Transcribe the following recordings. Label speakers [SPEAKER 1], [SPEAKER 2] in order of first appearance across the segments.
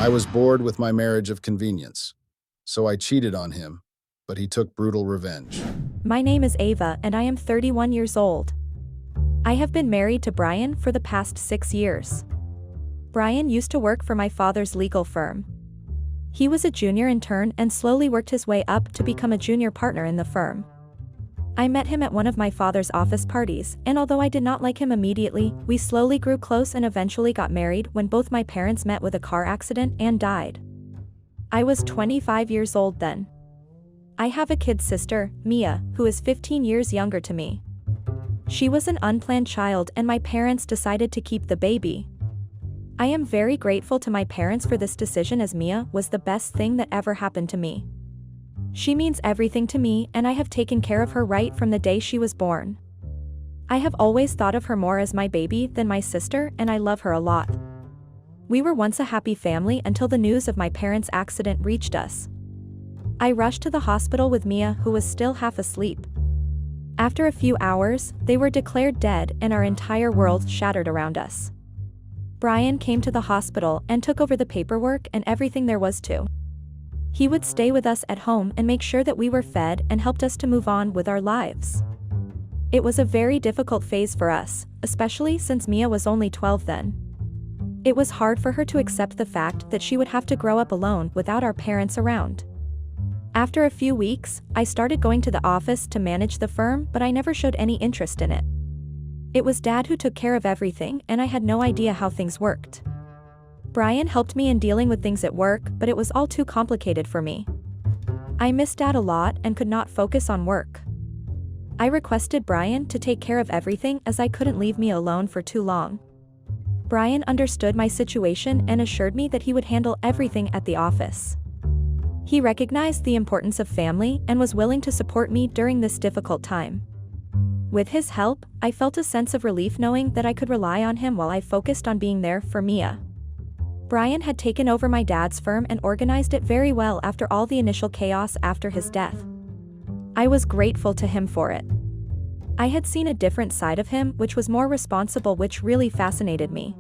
[SPEAKER 1] I was bored with my marriage of convenience, so I cheated on him, but he took brutal revenge.
[SPEAKER 2] My name is Ava and I am 31 years old. I have been married to Brian for the past 6 years. Brian used to work for my father's legal firm. He was a junior intern and slowly worked his way up to become a junior partner in the firm. I met him at one of my father's office parties, and although I did not like him immediately, we slowly grew close and eventually got married when both my parents met with a car accident and died. I was 25 years old then. I have a kid sister, Mia, who is 15 years younger to me. She was an unplanned child and my parents decided to keep the baby. I am very grateful to my parents for this decision as Mia was the best thing that ever happened to me. She means everything to me and I have taken care of her right from the day she was born. I have always thought of her more as my baby than my sister and I love her a lot. We were once a happy family until the news of my parents' accident reached us. I rushed to the hospital with Mia, who was still half asleep. After a few hours, they were declared dead and our entire world shattered around us. Brian came to the hospital and took over the paperwork and everything there was to. He would stay with us at home and make sure that we were fed and helped us to move on with our lives. It was a very difficult phase for us, especially since Mia was only 12 then. It was hard for her to accept the fact that she would have to grow up alone without our parents around. After a few weeks, I started going to the office to manage the firm, but I never showed any interest in it. It was Dad who took care of everything and I had no idea how things worked. Brian helped me in dealing with things at work, but it was all too complicated for me. I missed Dad a lot and could not focus on work. I requested Brian to take care of everything as I couldn't leave me alone for too long. Brian understood my situation and assured me that he would handle everything at the office. He recognized the importance of family and was willing to support me during this difficult time. With his help, I felt a sense of relief knowing that I could rely on him while I focused on being there for Mia. Brian had taken over my dad's firm and organized it very well after all the initial chaos after his death. I was grateful to him for it. I had seen a different side of him which was more responsible, which really fascinated me.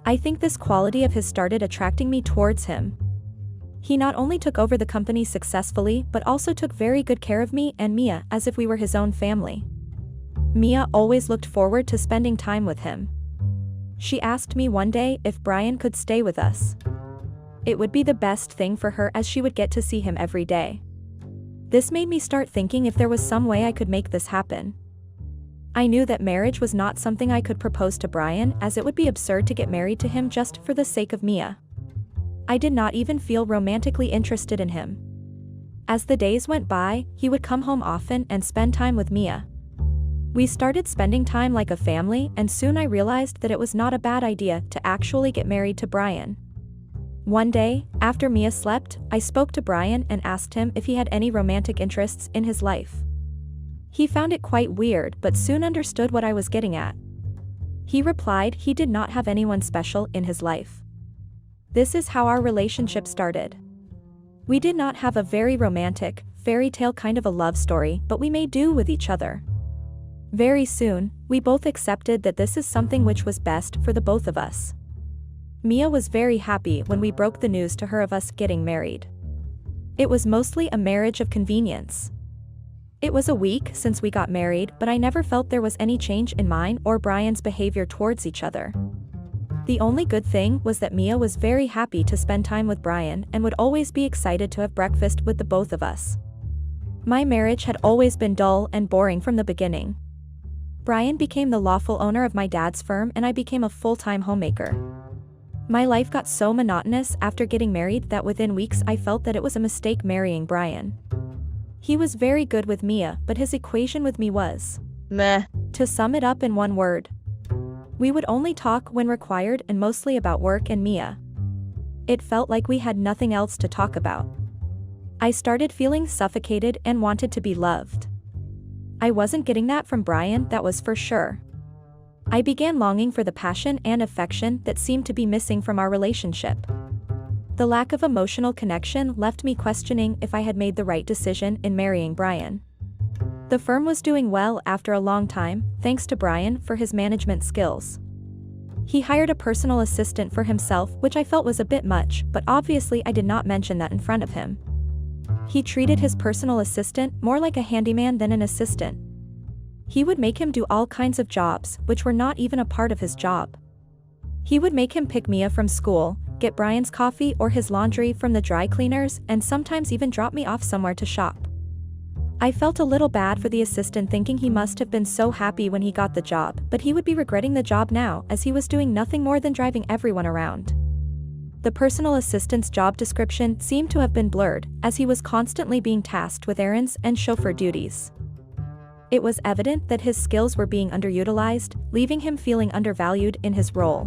[SPEAKER 2] I think this quality of his started attracting me towards him. He not only took over the company successfully but also took very good care of me and Mia as if we were his own family. Mia always looked forward to spending time with him. She asked me one day if Brian could stay with us. It would be the best thing for her as she would get to see him every day. This made me start thinking if there was some way I could make this happen. I knew that marriage was not something I could propose to Brian, as it would be absurd to get married to him just for the sake of Mia. I did not even feel romantically interested in him. As the days went by, he would come home often and spend time with Mia. We started spending time like a family and soon I realized that it was not a bad idea to actually get married to Brian. One day, after Mia slept, I spoke to Brian and asked him if he had any romantic interests in his life. He found it quite weird but soon understood what I was getting at. He replied he did not have anyone special in his life. This is how our relationship started. We did not have a very romantic, fairy tale kind of a love story, but we made do with each other. Very soon, we both accepted that this is something which was best for the both of us. Mia was very happy when we broke the news to her of us getting married. It was mostly a marriage of convenience. It was a week since we got married, but I never felt there was any change in mine or Brian's behavior towards each other. The only good thing was that Mia was very happy to spend time with Brian and would always be excited to have breakfast with the both of us. My marriage had always been dull and boring from the beginning. Brian became the lawful owner of my dad's firm and I became a full-time homemaker. My life got so monotonous after getting married that within weeks I felt that it was a mistake marrying Brian. He was very good with Mia, but his equation with me was meh. To sum it up in one word, we would only talk when required and mostly about work and Mia. It felt like we had nothing else to talk about. I started feeling suffocated and wanted to be loved. I wasn't getting that from Brian, that was for sure. I began longing for the passion and affection that seemed to be missing from our relationship. The lack of emotional connection left me questioning if I had made the right decision in marrying Brian. The firm was doing well after a long time, thanks to Brian for his management skills. He hired a personal assistant for himself, which I felt was a bit much, but obviously I did not mention that in front of him. He treated his personal assistant more like a handyman than an assistant. He would make him do all kinds of jobs, which were not even a part of his job. He would make him pick Mia from school, get Brian's coffee or his laundry from the dry cleaners, and sometimes even drop me off somewhere to shop. I felt a little bad for the assistant, thinking he must have been so happy when he got the job, but he would be regretting the job now, as he was doing nothing more than driving everyone around. The personal assistant's job description seemed to have been blurred, as he was constantly being tasked with errands and chauffeur duties. It was evident that his skills were being underutilized, leaving him feeling undervalued in his role.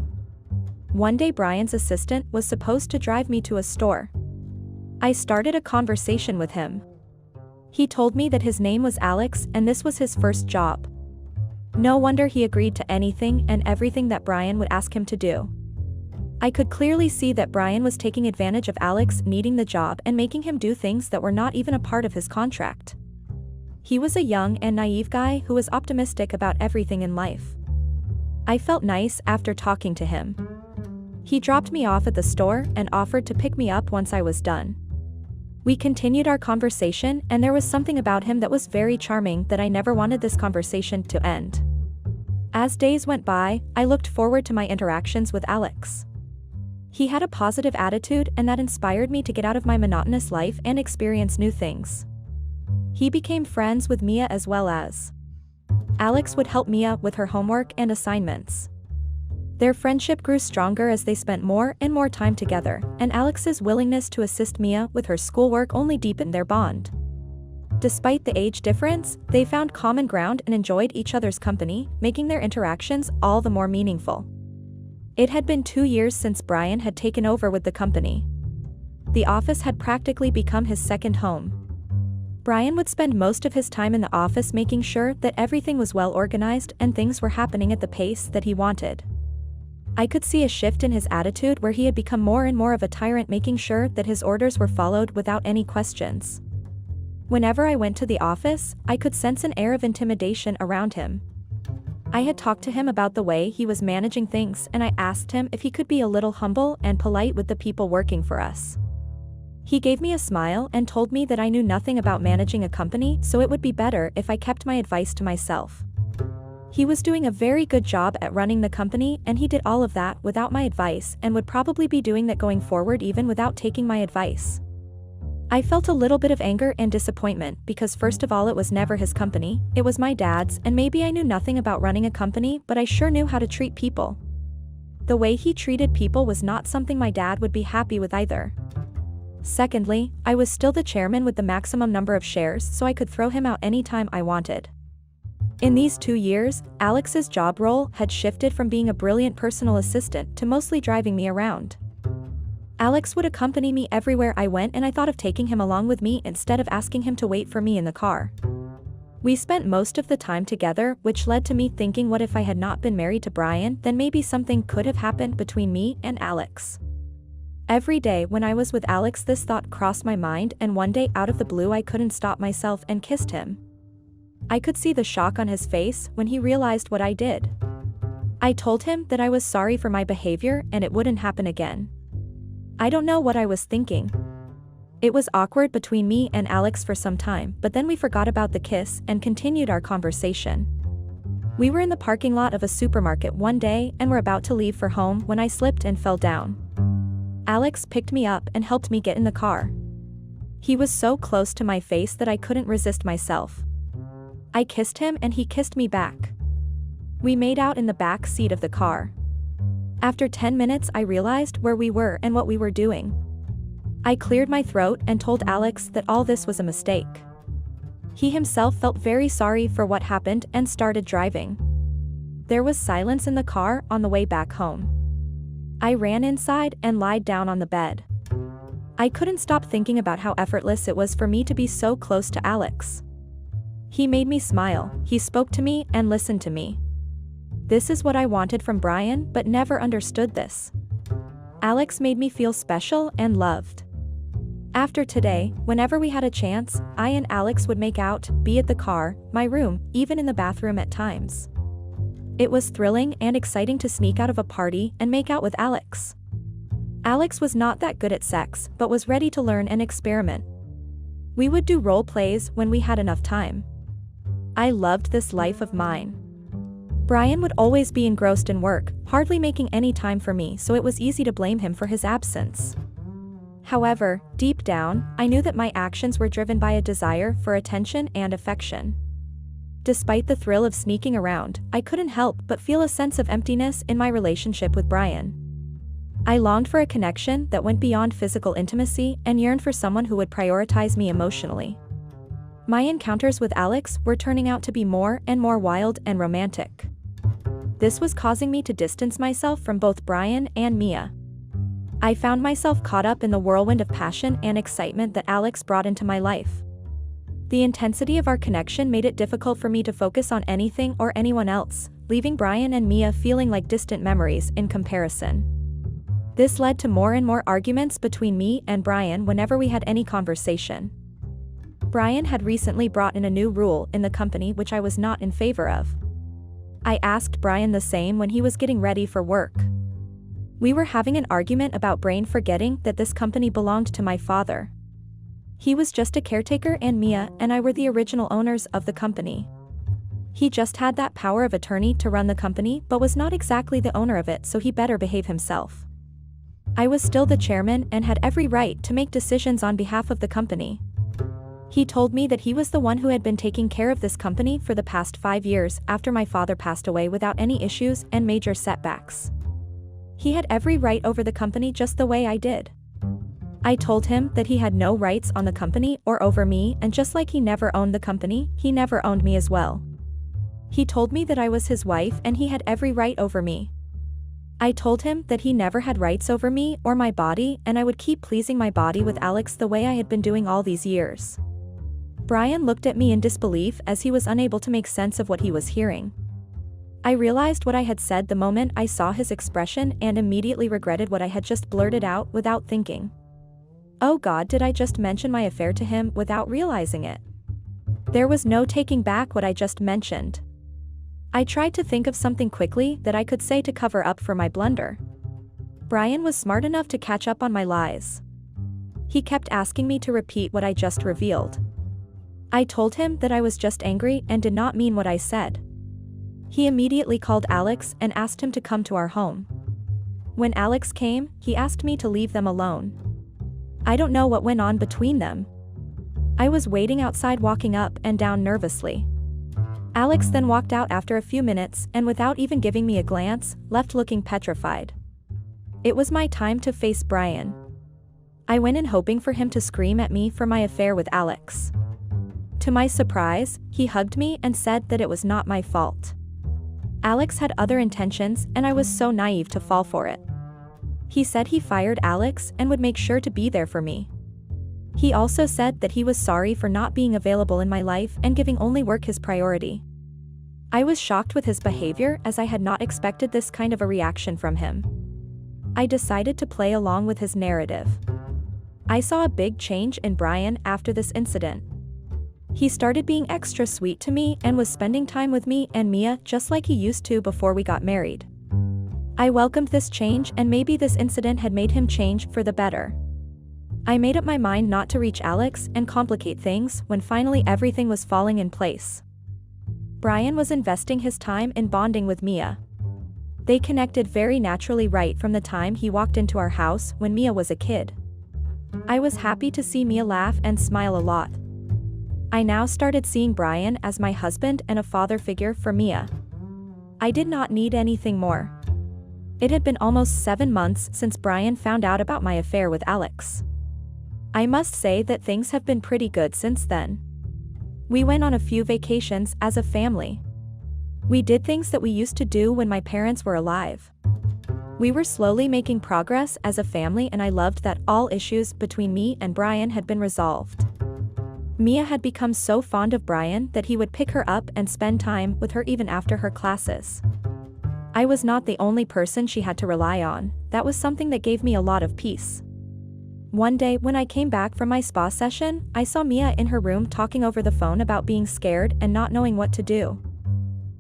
[SPEAKER 2] One day Brian's assistant was supposed to drive me to a store. I started a conversation with him. He told me that his name was Alex and this was his first job. No wonder he agreed to anything and everything that Brian would ask him to do. I could clearly see that Brian was taking advantage of Alex needing the job and making him do things that were not even a part of his contract. He was a young and naive guy who was optimistic about everything in life. I felt nice after talking to him. He dropped me off at the store and offered to pick me up once I was done. We continued our conversation, and there was something about him that was very charming that I never wanted this conversation to end. As days went by, I looked forward to my interactions with Alex. He had a positive attitude, and that inspired me to get out of my monotonous life and experience new things. He became friends with Mia as well as Alex would help Mia with her homework and assignments. Their friendship grew stronger as they spent more and more time together, and Alex's willingness to assist Mia with her schoolwork only deepened their bond. Despite the age difference, they found common ground and enjoyed each other's company, making their interactions all the more meaningful. It had been 2 years since Brian had taken over with the company. The office had practically become his second home. Brian would spend most of his time in the office making sure that everything was well organized and things were happening at the pace that he wanted. I could see a shift in his attitude where he had become more and more of a tyrant, making sure that his orders were followed without any questions. Whenever I went to the office, I could sense an air of intimidation around him. I had talked to him about the way he was managing things, and I asked him if he could be a little humble and polite with the people working for us. He gave me a smile and told me that I knew nothing about managing a company, so it would be better if I kept my advice to myself. He was doing a very good job at running the company, and he did all of that without my advice and would probably be doing that going forward even without taking my advice. I felt a little bit of anger and disappointment because first of all it was never his company, it was my dad's, and maybe I knew nothing about running a company, but I sure knew how to treat people. The way he treated people was not something my dad would be happy with either. Secondly, I was still the chairman with the maximum number of shares, so I could throw him out anytime I wanted. In these 2 years, Alex's job role had shifted from being a brilliant personal assistant to mostly driving me around. Alex would accompany me everywhere I went, and I thought of taking him along with me instead of asking him to wait for me in the car. We spent most of the time together, which led to me thinking, what if I had not been married to Brian, then maybe something could have happened between me and Alex. Every day when I was with Alex this thought crossed my mind, and one day out of the blue I couldn't stop myself and kissed him. I could see the shock on his face when he realized what I did. I told him that I was sorry for my behavior and it wouldn't happen again. I don't know what I was thinking. It was awkward between me and Alex for some time, but then we forgot about the kiss and continued our conversation. We were in the parking lot of a supermarket one day and were about to leave for home when I slipped and fell down. Alex picked me up and helped me get in the car. He was so close to my face that I couldn't resist myself. I kissed him and he kissed me back. We made out in the back seat of the car. After 10 minutes I realized where we were and what we were doing. I cleared my throat and told Alex that all this was a mistake. He himself felt very sorry for what happened and started driving. There was silence in the car on the way back home. I ran inside and lied down on the bed. I couldn't stop thinking about how effortless it was for me to be so close to Alex. He made me smile, he spoke to me and listened to me. This is what I wanted from Brian, but never understood this. Alex made me feel special and loved. After today, whenever we had a chance, I and Alex would make out, be at the car, my room, even in the bathroom at times. It was thrilling and exciting to sneak out of a party and make out with Alex. Alex was not that good at sex, but was ready to learn and experiment. We would do role plays when we had enough time. I loved this life of mine. Brian would always be engrossed in work, hardly making any time for me, so it was easy to blame him for his absence. However, deep down, I knew that my actions were driven by a desire for attention and affection. Despite the thrill of sneaking around, I couldn't help but feel a sense of emptiness in my relationship with Brian. I longed for a connection that went beyond physical intimacy and yearned for someone who would prioritize me emotionally. My encounters with Alex were turning out to be more and more wild and romantic. This was causing me to distance myself from both Brian and Mia. I found myself caught up in the whirlwind of passion and excitement that Alex brought into my life. The intensity of our connection made it difficult for me to focus on anything or anyone else, leaving Brian and Mia feeling like distant memories in comparison. This led to more and more arguments between me and Brian whenever we had any conversation. Brian had recently brought in a new rule in the company which I was not in favor of. I asked Brian the same when he was getting ready for work. We were having an argument about Brian forgetting that this company belonged to my father. He was just a caretaker and Mia and I were the original owners of the company. He just had that power of attorney to run the company but was not exactly the owner of it, so he better behave himself. I was still the chairman and had every right to make decisions on behalf of the company. He told me that he was the one who had been taking care of this company for the past 5 years after my father passed away without any issues and major setbacks. He had every right over the company just the way I did. I told him that he had no rights on the company or over me, and just like he never owned the company, he never owned me as well. He told me that I was his wife and he had every right over me. I told him that he never had rights over me or my body, and I would keep pleasing my body with Alex the way I had been doing all these years. Brian looked at me in disbelief as he was unable to make sense of what he was hearing. I realized what I had said the moment I saw his expression and immediately regretted what I had just blurted out without thinking. Oh God, did I just mention my affair to him without realizing it? There was no taking back what I just mentioned. I tried to think of something quickly that I could say to cover up for my blunder. Brian was smart enough to catch up on my lies. He kept asking me to repeat what I just revealed. I told him that I was just angry and did not mean what I said. He immediately called Alex and asked him to come to our home. When Alex came, he asked me to leave them alone. I don't know what went on between them. I was waiting outside, walking up and down nervously. Alex then walked out after a few minutes and, without even giving me a glance, left looking petrified. It was my time to face Brian. I went in hoping for him to scream at me for my affair with Alex. To my surprise, he hugged me and said that it was not my fault. Alex had other intentions and I was so naive to fall for it. He said he fired Alex and would make sure to be there for me. He also said that he was sorry for not being available in my life and giving only work his priority. I was shocked with his behavior as I had not expected this kind of a reaction from him. I decided to play along with his narrative. I saw a big change in Brian after this incident. He started being extra sweet to me and was spending time with me and Mia just like he used to before we got married. I welcomed this change, and maybe this incident had made him change for the better. I made up my mind not to reach Alex and complicate things when finally everything was falling in place. Brian was investing his time in bonding with Mia. They connected very naturally right from the time he walked into our house when Mia was a kid. I was happy to see Mia laugh and smile a lot. I now started seeing Brian as my husband and a father figure for Mia. I did not need anything more. It had been almost 7 months since Brian found out about my affair with Alex. I must say that things have been pretty good since then. We went on a few vacations as a family. We did things that we used to do when my parents were alive. We were slowly making progress as a family, and I loved that all issues between me and Brian had been resolved. Mia had become so fond of Brian that he would pick her up and spend time with her even after her classes. I was not the only person she had to rely on. That was something that gave me a lot of peace. One day when I came back from my spa session, I saw Mia in her room talking over the phone about being scared and not knowing what to do.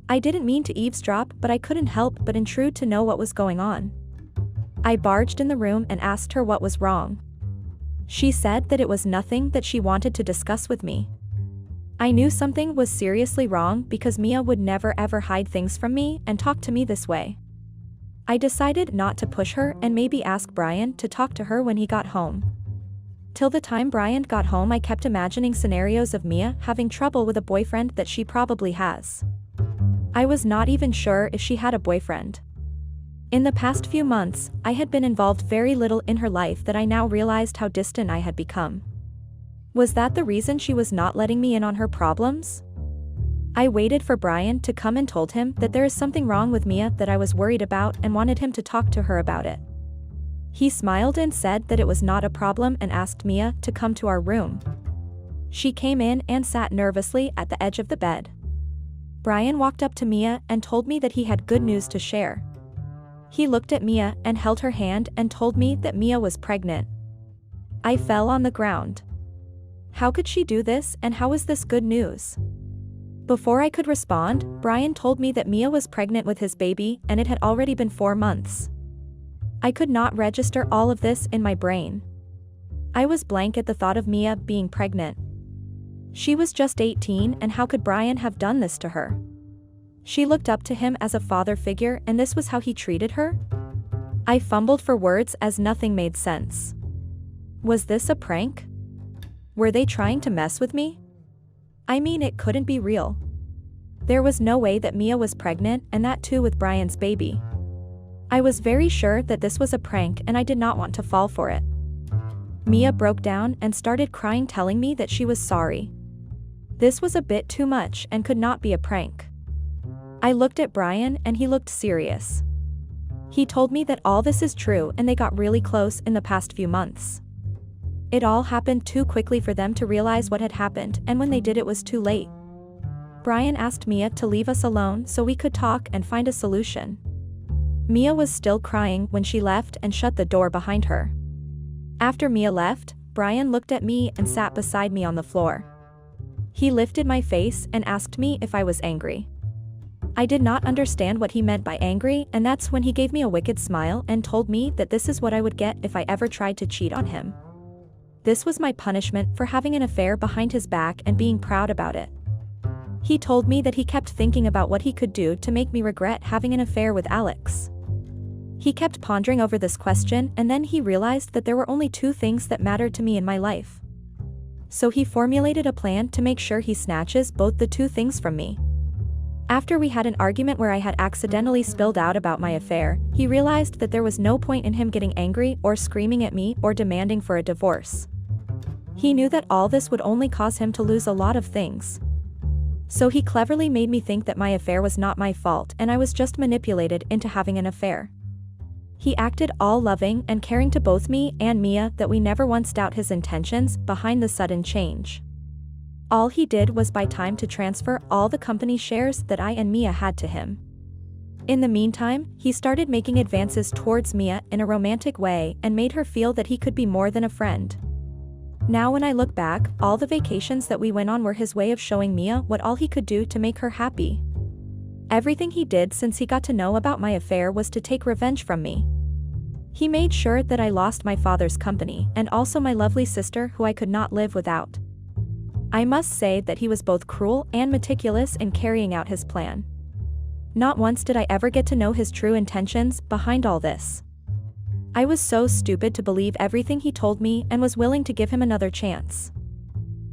[SPEAKER 2] I didn't mean to eavesdrop, but I couldn't help but intrude to know what was going on. I barged in the room and asked her what was wrong. She said that it was nothing that she wanted to discuss with me. I knew something was seriously wrong because Mia would never ever hide things from me and talk to me this way. I decided not to push her and maybe ask Brian to talk to her when he got home. Till the time Brian got home, I kept imagining scenarios of Mia having trouble with a boyfriend that she probably has. I was not even sure if she had a boyfriend. In the past few months, I had been involved very little in her life that I now realized how distant I had become. Was that the reason she was not letting me in on her problems? I waited for Brian to come and told him that there is something wrong with Mia that I was worried about and wanted him to talk to her about it. He smiled and said that it was not a problem and asked Mia to come to our room. She came in and sat nervously at the edge of the bed. Brian walked up to Mia and told me that he had good news to share. He looked at Mia and held her hand and told me that Mia was pregnant. I fell on the ground. How could she do this, and how is this good news? Before I could respond, Brian told me that Mia was pregnant with his baby and it had already been 4 months. I could not register all of this in my brain. I was blank at the thought of Mia being pregnant. She was just 18, and how could Brian have done this to her? She looked up to him as a father figure, and this was how he treated her? I fumbled for words as nothing made sense. Was this a prank? Were they trying to mess with me? I mean, it couldn't be real. There was no way that Mia was pregnant, and that too with Brian's baby. I was very sure that this was a prank, and I did not want to fall for it. Mia broke down and started crying, telling me that she was sorry. This was a bit too much and could not be a prank. I looked at Brian and he looked serious. He told me that all this is true and they got really close in the past few months. It all happened too quickly for them to realize what had happened, and when they did it was too late. Brian asked Mia to leave us alone so we could talk and find a solution. Mia was still crying when she left and shut the door behind her. After Mia left, Brian looked at me and sat beside me on the floor. He lifted my face and asked me if I was angry. I did not understand what he meant by angry, and that's when he gave me a wicked smile and told me that this is what I would get if I ever tried to cheat on him. This was my punishment for having an affair behind his back and being proud about it. He told me that he kept thinking about what he could do to make me regret having an affair with Alex. He kept pondering over this question, and then he realized that there were only 2 things that mattered to me in my life. So he formulated a plan to make sure he snatches both the 2 things from me. After we had an argument where I had accidentally spilled out about my affair, he realized that there was no point in him getting angry or screaming at me or demanding for a divorce. He knew that all this would only cause him to lose a lot of things. So he cleverly made me think that my affair was not my fault and I was just manipulated into having an affair. He acted all loving and caring to both me and Mia that we never once doubt his intentions behind the sudden change. All he did was buy time to transfer all the company shares that I and Mia had to him. In the meantime, he started making advances towards Mia in a romantic way and made her feel that he could be more than a friend. Now when I look back, all the vacations that we went on were his way of showing Mia what all he could do to make her happy. Everything he did since he got to know about my affair was to take revenge from me. He made sure that I lost my father's company and also my lovely sister who I could not live without. I must say that he was both cruel and meticulous in carrying out his plan. Not once did I ever get to know his true intentions behind all this. I was so stupid to believe everything he told me and was willing to give him another chance.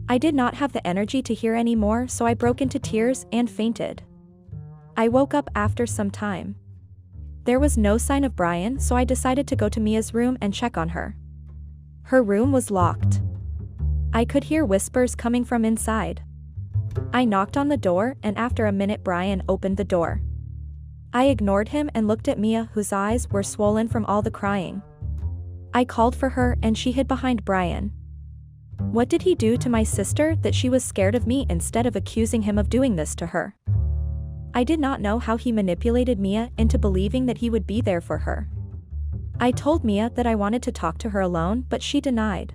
[SPEAKER 2] I did not have the energy to hear any more, so I broke into tears and fainted. I woke up after some time. There was no sign of Brian, so I decided to go to Mia's room and check on her. Her room was locked. I could hear whispers coming from inside. I knocked on the door, and after a minute Brian opened the door. I ignored him and looked at Mia, whose eyes were swollen from all the crying. I called for her and she hid behind Brian. What did he do to my sister that she was scared of me instead of accusing him of doing this to her? I did not know how he manipulated Mia into believing that he would be there for her. I told Mia that I wanted to talk to her alone, but she denied.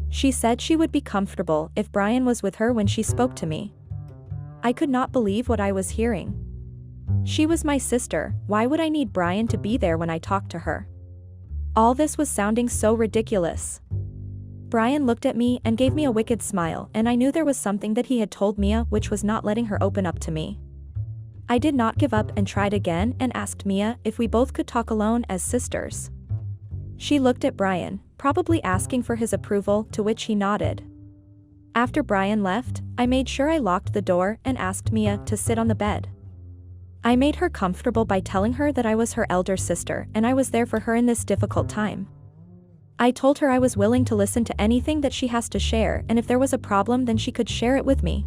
[SPEAKER 2] She said she would be comfortable if Brian was with her when she spoke to me. I could not believe what I was hearing. She was my sister, why would I need Brian to be there when I talked to her? All this was sounding so ridiculous. Brian looked at me and gave me a wicked smile, and I knew there was something that he had told Mia which was not letting her open up to me. I did not give up and tried again and asked Mia if we both could talk alone as sisters. She looked at Brian, probably asking for his approval, to which he nodded. After Brian left, I made sure I locked the door and asked Mia to sit on the bed. I made her comfortable by telling her that I was her elder sister and I was there for her in this difficult time. I told her I was willing to listen to anything that she has to share, and if there was a problem then she could share it with me.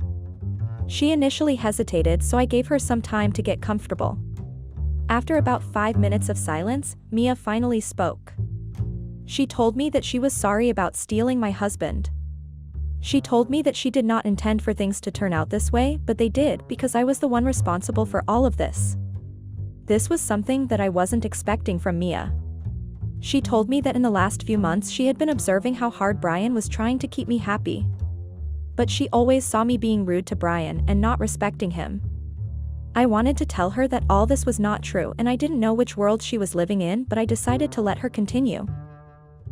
[SPEAKER 2] She initially hesitated, so I gave her some time to get comfortable. After about 5 minutes of silence, Mia finally spoke. She told me that she was sorry about stealing my husband. She told me that she did not intend for things to turn out this way, but they did because I was the one responsible for all of this. This was something that I wasn't expecting from Mia. She told me that in the last few months she had been observing how hard Brian was trying to keep me happy. But she always saw me being rude to Brian and not respecting him. I wanted to tell her that all this was not true and I didn't know which world she was living in, but I decided to let her continue.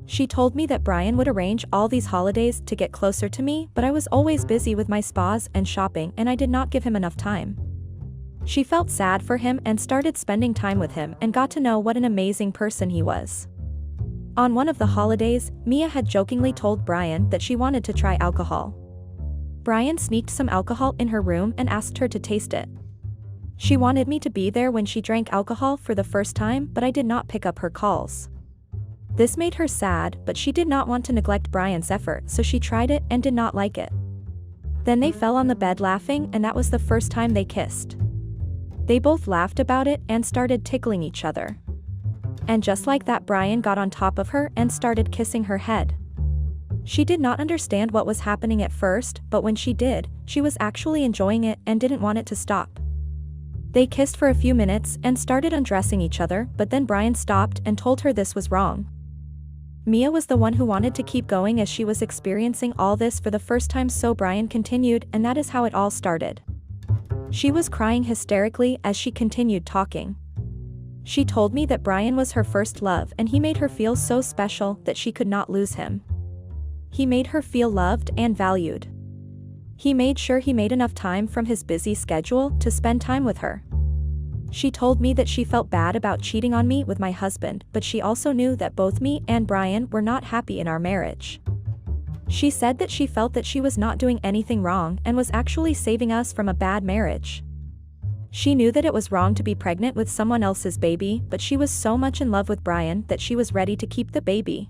[SPEAKER 2] She told me that Brian would arrange all these holidays to get closer to me, but I was always busy with my spas and shopping and I did not give him enough time. She felt sad for him and started spending time with him and got to know what an amazing person he was. On one of the holidays, Mia had jokingly told Brian that she wanted to try alcohol. Brian sneaked some alcohol in her room and asked her to taste it. She wanted me to be there when she drank alcohol for the first time, but I did not pick up her calls. This made her sad, but she did not want to neglect Brian's effort, so she tried it and did not like it. Then they fell on the bed laughing, and that was the first time they kissed. They both laughed about it and started tickling each other. And just like that, Brian got on top of her and started kissing her head. She did not understand what was happening at first, but when she did, she was actually enjoying it and didn't want it to stop. They kissed for a few minutes and started undressing each other, but then Brian stopped and told her this was wrong. Mia was the one who wanted to keep going as she was experiencing all this for the first time, so Brian continued, and that is how it all started. She was crying hysterically as she continued talking. She told me that Brian was her first love and he made her feel so special that she could not lose him. He made her feel loved and valued. He made sure he made enough time from his busy schedule to spend time with her. She told me that she felt bad about cheating on me with my husband, but she also knew that both me and Brian were not happy in our marriage. She said that she felt that she was not doing anything wrong and was actually saving us from a bad marriage. She knew that it was wrong to be pregnant with someone else's baby, but she was so much in love with Brian that she was ready to keep the baby.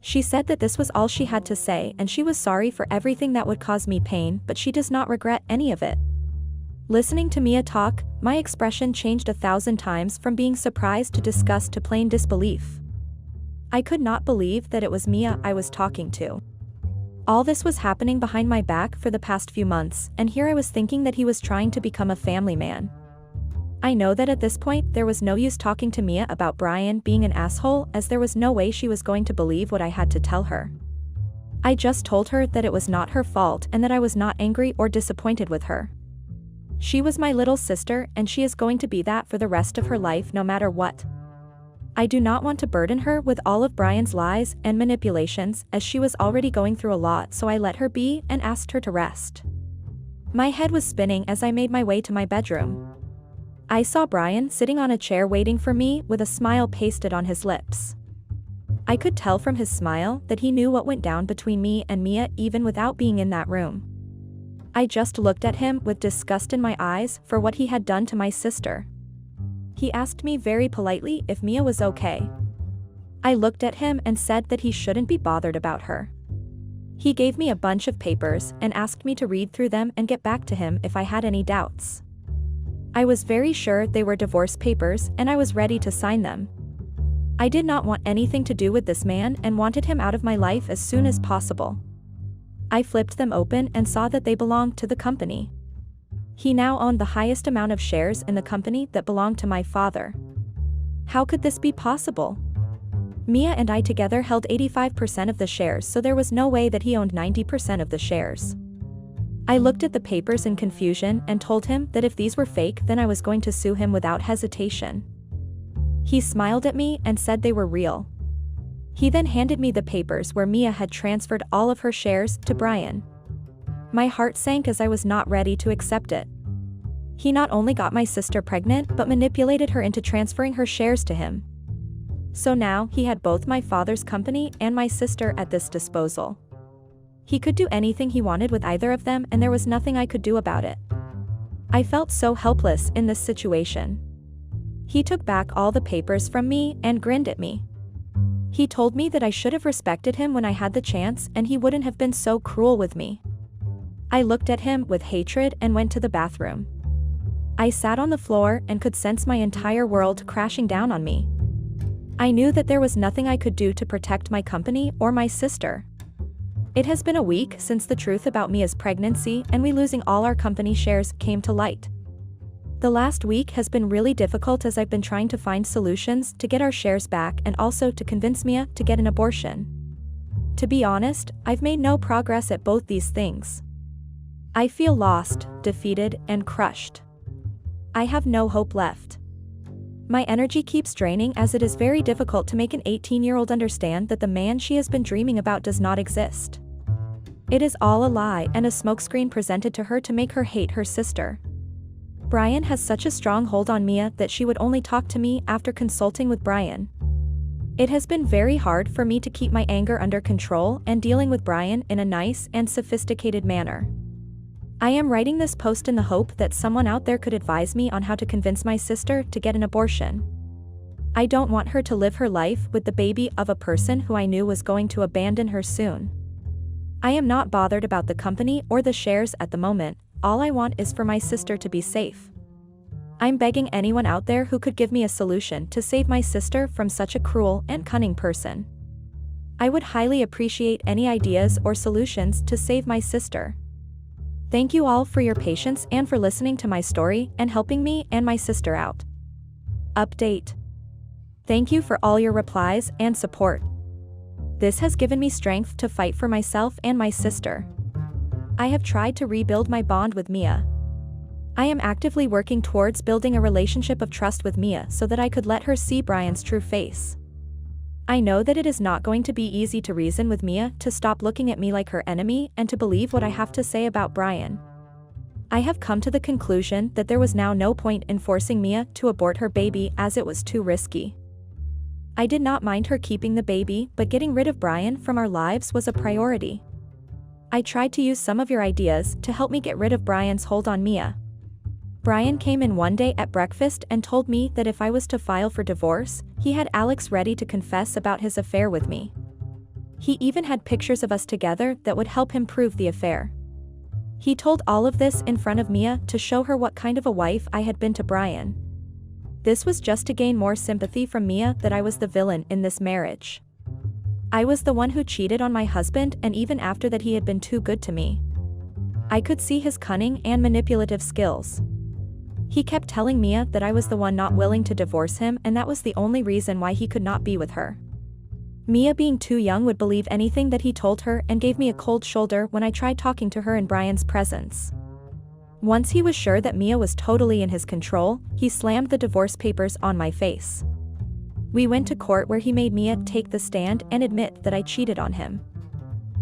[SPEAKER 2] She said that this was all she had to say and she was sorry for everything that would cause me pain, but she does not regret any of it. Listening to Mia talk, my expression changed 1,000 times from being surprised to disgust to plain disbelief. I could not believe that it was Mia I was talking to. All this was happening behind my back for the past few months, and here I was thinking that he was trying to become a family man. I know that at this point there was no use talking to Mia about Brian being an asshole, as there was no way she was going to believe what I had to tell her. I just told her that it was not her fault and that I was not angry or disappointed with her. She was my little sister and she is going to be that for the rest of her life no matter what. I do not want to burden her with all of Brian's lies and manipulations, as she was already going through a lot, so I let her be and asked her to rest. My head was spinning as I made my way to my bedroom. I saw Brian sitting on a chair waiting for me with a smile pasted on his lips. I could tell from his smile that he knew what went down between me and Mia even without being in that room. I just looked at him with disgust in my eyes for what he had done to my sister. He asked me very politely if Mia was okay. I looked at him and said that he shouldn't be bothered about her. He gave me a bunch of papers and asked me to read through them and get back to him if I had any doubts. I was very sure they were divorce papers and I was ready to sign them. I did not want anything to do with this man and wanted him out of my life as soon as possible. I flipped them open and saw that they belonged to the company. He now owned the highest amount of shares in the company that belonged to my father. How could this be possible? Mia and I together held 85% of the shares, so there was no way that he owned 90% of the shares. I looked at the papers in confusion and told him that if these were fake, then I was going to sue him without hesitation. He smiled at me and said they were real. He then handed me the papers where Mia had transferred all of her shares to Brian. My heart sank as I was not ready to accept it. He not only got my sister pregnant but manipulated her into transferring her shares to him. So now he had both my father's company and my sister at his disposal. He could do anything he wanted with either of them, and there was nothing I could do about it. I felt so helpless in this situation. He took back all the papers from me and grinned at me. He told me that I should have respected him when I had the chance and he wouldn't have been so cruel with me. I looked at him with hatred and went to the bathroom. I sat on the floor and could sense my entire world crashing down on me. I knew that there was nothing I could do to protect my company or my sister. It has been a week since the truth about Mia's pregnancy and we losing all our company shares came to light. The last week has been really difficult as I've been trying to find solutions to get our shares back and also to convince Mia to get an abortion. To be honest, I've made no progress at both these things. I feel lost, defeated, and crushed. I have no hope left. My energy keeps draining as it is very difficult to make an 18-year-old understand that the man she has been dreaming about does not exist. It is all a lie and a smokescreen presented to her to make her hate her sister. Brian has such a strong hold on Mia that she would only talk to me after consulting with Brian. It has been very hard for me to keep my anger under control and dealing with Brian in a nice and sophisticated manner. I am writing this post in the hope that someone out there could advise me on how to convince my sister to get an abortion. I don't want her to live her life with the baby of a person who I knew was going to abandon her soon. I am not bothered about the company or the shares at the moment. All I want is for my sister to be safe. I'm begging anyone out there who could give me a solution to save my sister from such a cruel and cunning person. I would highly appreciate any ideas or solutions to save my sister. Thank you all for your patience and for listening to my story and helping me and my sister out. Update. Thank you for all your replies and support. This has given me strength to fight for myself and my sister. I have tried to rebuild my bond with Mia. I am actively working towards building a relationship of trust with Mia so that I could let her see Brian's true face. I know that it is not going to be easy to reason with Mia to stop looking at me like her enemy and to believe what I have to say about Brian. I have come to the conclusion that there was now no point in forcing Mia to abort her baby as it was too risky. I did not mind her keeping the baby, but getting rid of Brian from our lives was a priority. I tried to use some of your ideas to help me get rid of Brian's hold on Mia. Brian came in one day at breakfast and told me that if I was to file for divorce, he had Alex ready to confess about his affair with me. He even had pictures of us together that would help him prove the affair. He told all of this in front of Mia to show her what kind of a wife I had been to Brian. This was just to gain more sympathy from Mia that I was the villain in this marriage. I was the one who cheated on my husband, and even after that he had been too good to me. I could see his cunning and manipulative skills. He kept telling Mia that I was the one not willing to divorce him, and that was the only reason why he could not be with her. Mia, being too young, would believe anything that he told her and gave me a cold shoulder when I tried talking to her in Brian's presence. Once he was sure that Mia was totally in his control, he slammed the divorce papers on my face. We went to court where he made Mia take the stand and admit that I cheated on him.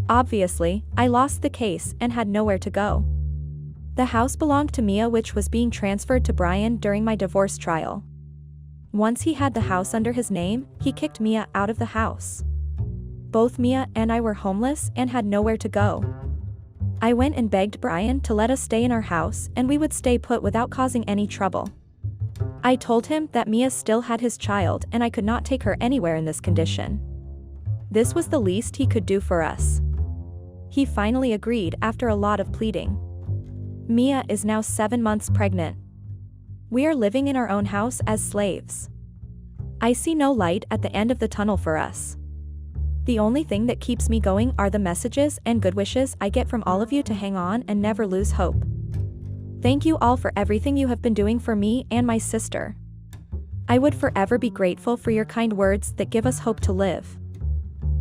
[SPEAKER 2] Obviously, I lost the case and had nowhere to go. The house belonged to Mia, which was being transferred to Brian during my divorce trial. Once he had the house under his name, he kicked Mia out of the house. Both Mia and I were homeless and had nowhere to go. I went and begged Brian to let us stay in our house and we would stay put without causing any trouble. I told him that Mia still had his child and I could not take her anywhere in this condition. This was the least he could do for us. He finally agreed after a lot of pleading. Mia is now 7 months pregnant. We are living in our own house as slaves. I see no light at the end of the tunnel for us. The only thing that keeps me going are the messages and good wishes I get from all of you to hang on and never lose hope. Thank you all for everything you have been doing for me and my sister. I would forever be grateful for your kind words that give us hope to live.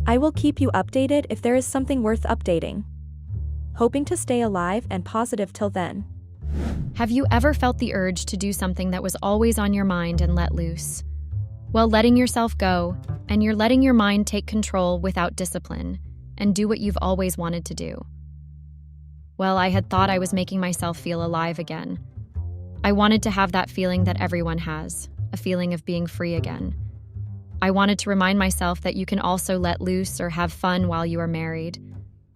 [SPEAKER 2] I will keep you updated if there is something worth updating. hoping to stay alive and positive till then.
[SPEAKER 3] Have you ever felt the urge to do something that was always on your mind and let loose? Well, letting yourself go, and you're letting your mind take control without discipline, and do what you've always wanted to do. Well, I had thought I was making myself feel alive again. I wanted to have that feeling that everyone has, a feeling of being free again. I wanted to remind myself that you can also let loose or have fun while you are married.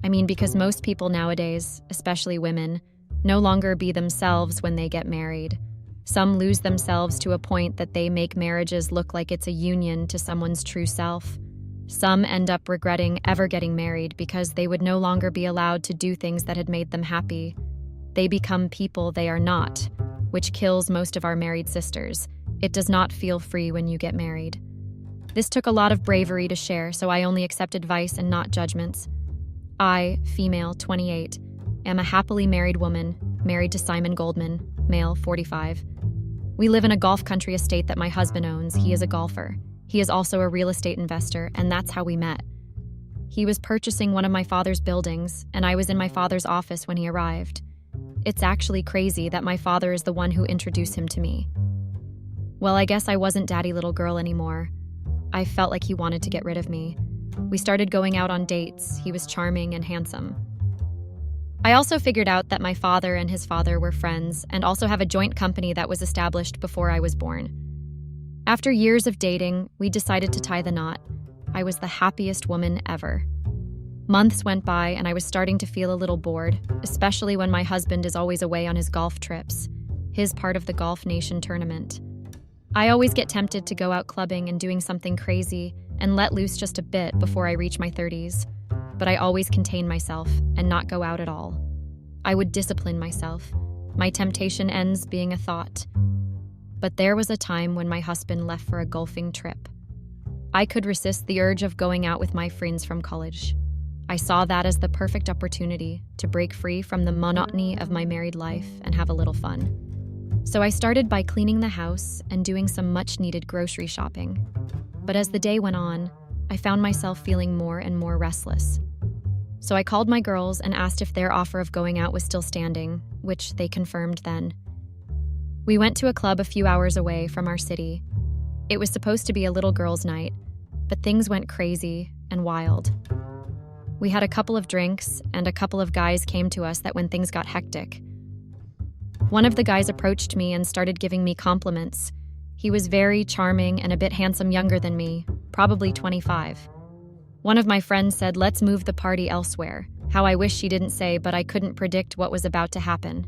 [SPEAKER 3] I mean, because most people nowadays, especially women, no longer be themselves when they get married. Some lose themselves to a point that they make marriages look like it's a union to someone's true self. Some end up regretting ever getting married because they would no longer be allowed to do things that had made them happy. They become people they are not, which kills most of our married sisters. It does not feel free when you get married. This took a lot of bravery to share, so I only accept advice and not judgments. I, female, 28, am a happily married woman, married to Simon Goldman, male, 45. We live in a golf country estate that my husband owns. He is a golfer. He is also a real estate investor, and that's how we met. He was purchasing one of my father's buildings, and I was in my father's office when he arrived. It's actually crazy that my father is the one who introduced him to me. Well, I guess I wasn't daddy little girl anymore. I felt like he wanted to get rid of me. We started going out on dates. He was charming and handsome. I also figured out that my father and his father were friends and also have a joint company that was established before I was born. After years of dating, we decided to tie the knot. I was the happiest woman ever. Months went by and I was starting to feel a little bored, especially when my husband is always away on his golf trips, his part of the Golf Nation tournament. I always get tempted to go out clubbing and doing something crazy and let loose just a bit before I reach my 30s. But I always contain myself and not go out at all. I would discipline myself. My temptation ends being a thought. But there was a time when my husband left for a golfing trip. I could resist the urge of going out with my friends from college. I saw that as the perfect opportunity to break free from the monotony of my married life and have a little fun. So I started by cleaning the house and doing some much-needed grocery shopping. But as the day went on, I found myself feeling more and more restless. So I called my girls and asked if their offer of going out was still standing, which they confirmed then. We went to a club a few hours away from our city. It was supposed to be a little girls' night, but things went crazy and wild. We had a couple of drinks, and a couple of guys came to us that when things got hectic. One of the guys approached me and started giving me compliments. He was very charming and a bit handsome, younger than me, probably 25. One of my friends said, "Let's move the party elsewhere." How I wish she didn't say, but I couldn't predict what was about to happen.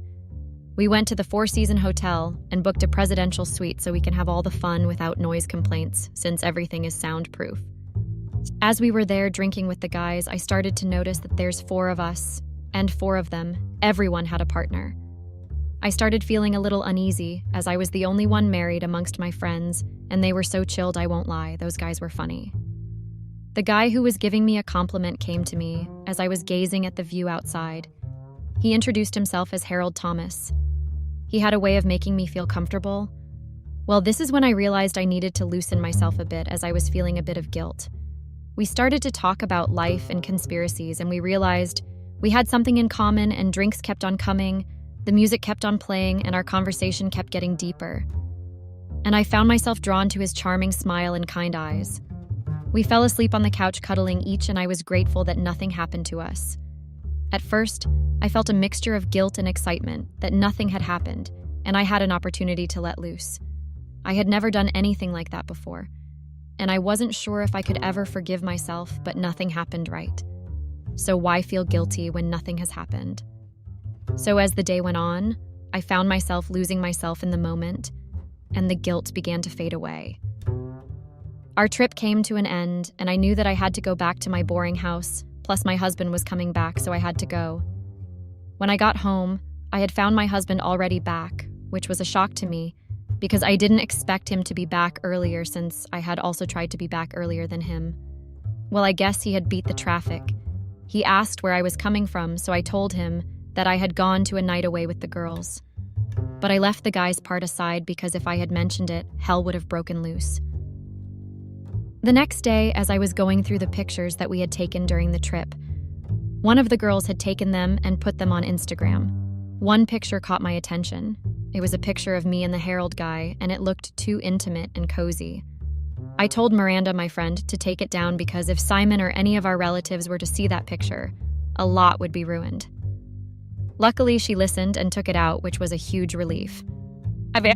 [SPEAKER 3] We went to the Four Seasons Hotel and booked a presidential suite so we can have all the fun without noise complaints, since everything is soundproof. As we were there drinking with the guys, I started to notice that there's 4 of us, and 4 of them, everyone had a partner. I started feeling a little uneasy, as I was the only one married amongst my friends, and they were so chilled, I won't lie, those guys were funny. The guy who was giving me a compliment came to me as I was gazing at the view outside. He introduced himself as Harold Thomas. He had a way of making me feel comfortable. Well, this is when I realized I needed to loosen myself a bit, as I was feeling a bit of guilt. We started to talk about life and conspiracies, and we realized we had something in common, and drinks kept on coming, the music kept on playing, and our conversation kept getting deeper. And I found myself drawn to his charming smile and kind eyes. We fell asleep on the couch cuddling each, and I was grateful that nothing happened to us. At first, I felt a mixture of guilt and excitement that nothing had happened, and I had an opportunity to let loose. I had never done anything like that before, and I wasn't sure if I could ever forgive myself, but nothing happened right. So why feel guilty when nothing has happened? So as the day went on, I found myself losing myself in the moment, and the guilt began to fade away. Our trip came to an end, and I knew that I had to go back to my boring house, plus my husband was coming back, so I had to go. When I got home, I had found my husband already back, which was a shock to me, because I didn't expect him to be back earlier, since I had also tried to be back earlier than him. Well, I guess he had beat the traffic. He asked where I was coming from, so I told him that I had gone to a night away with the girls. But I left the guys' part aside, because if I had mentioned it, hell would have broken loose. The next day, as I was going through the pictures that we had taken during the trip, One of the girls had taken them and put them on Instagram. One picture caught my attention. It was a picture of me and the Harold guy, and it looked too intimate and cozy. I told Miranda, my friend, to take it down because if Simon or any of our relatives were to see that picture, a lot would be ruined. Luckily, she listened and took it out, which was a huge relief.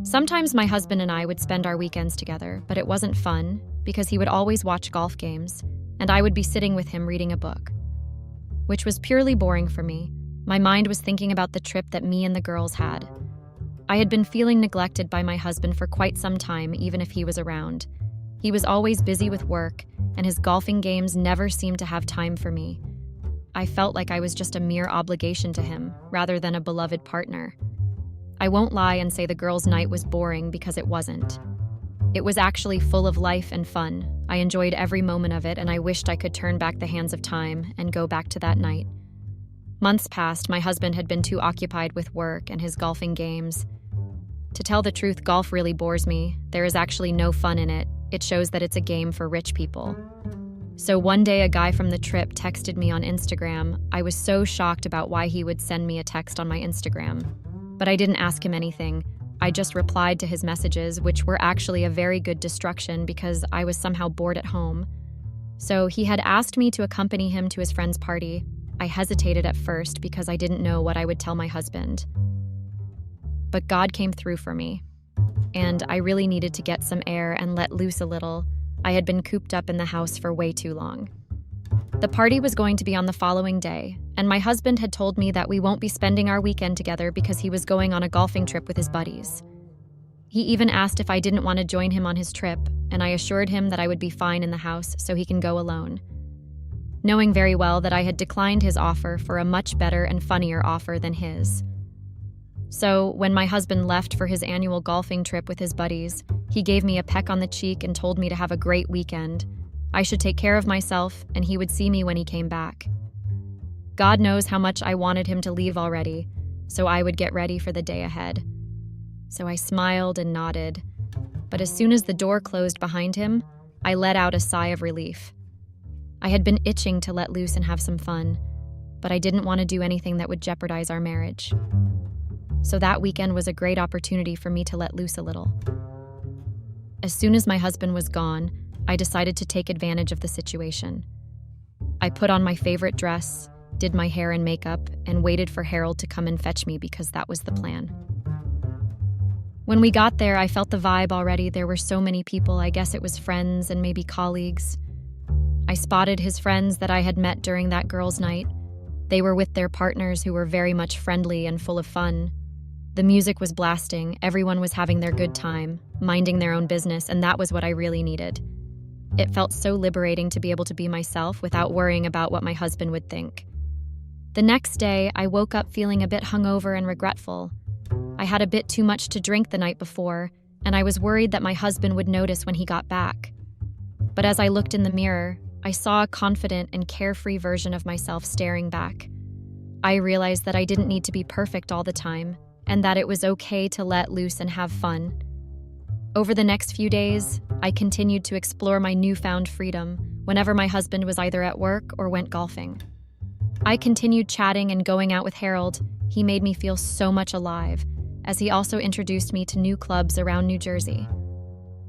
[SPEAKER 3] Sometimes my husband and I would spend our weekends together, but it wasn't fun because he would always watch golf games, and I would be sitting with him reading a book, which was purely boring for me. My mind was thinking about the trip that me and the girls had. I had been feeling neglected by my husband for quite some time, even if he was around. He was always busy with work, and his golfing games never seemed to have time for me. I felt like I was just a mere obligation to him, rather than a beloved partner. I won't lie and say the girls' night was boring because it wasn't. It was actually full of life and fun. I enjoyed every moment of it, and I wished I could turn back the hands of time and go back to that night. Months passed, my husband had been too occupied with work and his golfing games. To tell the truth, golf really bores me. There is actually no fun in it. It shows that it's a game for rich people. So one day, a guy from the trip texted me on Instagram. I was so shocked about why he would send me a text on my Instagram. But I didn't ask him anything. I just replied to his messages, which were actually a very good distraction because I was somehow bored at home. So he had asked me to accompany him to his friend's party. I hesitated at first because I didn't know what I would tell my husband. But God came through for me, and I really needed to get some air and let loose a little. I had been cooped up in the house for way too long. The party was going to be on the following day, and my husband had told me that we won't be spending our weekend together because he was going on a golfing trip with his buddies. He even asked if I didn't want to join him on his trip, and I assured him that I would be fine in the house so he can go alone, knowing very well that I had declined his offer for a much better and funnier offer than his. So, when my husband left for his annual golfing trip with his buddies, he gave me a peck on the cheek and told me to have a great weekend. I should take care of myself, and he would see me when he came back. God knows how much I wanted him to leave already, so I would get ready for the day ahead. So I smiled and nodded, but as soon as the door closed behind him, I let out a sigh of relief. I had been itching to let loose and have some fun, but I didn't want to do anything that would jeopardize our marriage. So that weekend was a great opportunity for me to let loose a little. As soon as my husband was gone, I decided to take advantage of the situation. I put on my favorite dress, did my hair and makeup, and waited for Harold to come and fetch me because that was the plan. When we got there, I felt the vibe already. There were so many people. I guess it was friends and maybe colleagues. I spotted his friends that I had met during that girls' night. They were with their partners who were very much friendly and full of fun. The music was blasting, everyone was having their good time, minding their own business, and that was what I really needed. It felt so liberating to be able to be myself without worrying about what my husband would think. The next day, I woke up feeling a bit hungover and regretful. I had a bit too much to drink the night before, and I was worried that my husband would notice when he got back. But as I looked in the mirror, I saw a confident and carefree version of myself staring back. I realized that I didn't need to be perfect all the time, and that it was okay to let loose and have fun. Over the next few days, I continued to explore my newfound freedom whenever my husband was either at work or went golfing. I continued chatting and going out with Harold. He made me feel so much alive, as he also introduced me to new clubs around New Jersey.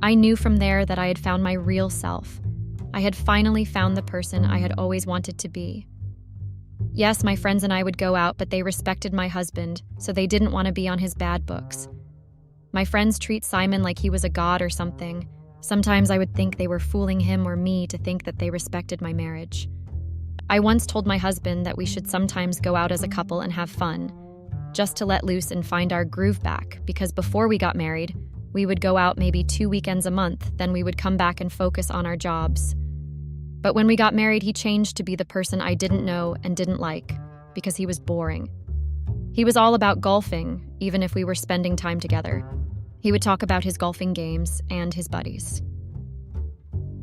[SPEAKER 3] I knew from there that I had found my real self. I had finally found the person I had always wanted to be. Yes, my friends and I would go out, but they respected my husband, so they didn't want to be on his bad books. My friends treat Simon like he was a god or something. Sometimes I would think they were fooling him or me to think that they respected my marriage. I once told my husband that we should sometimes go out as a couple and have fun, just to let loose and find our groove back, because before we got married, we would go out maybe 2 weekends a month, then we would come back and focus on our jobs. But when we got married, he changed to be the person I didn't know and didn't like, because he was boring. He was all about golfing, even if we were spending time together. He would talk about his golfing games and his buddies.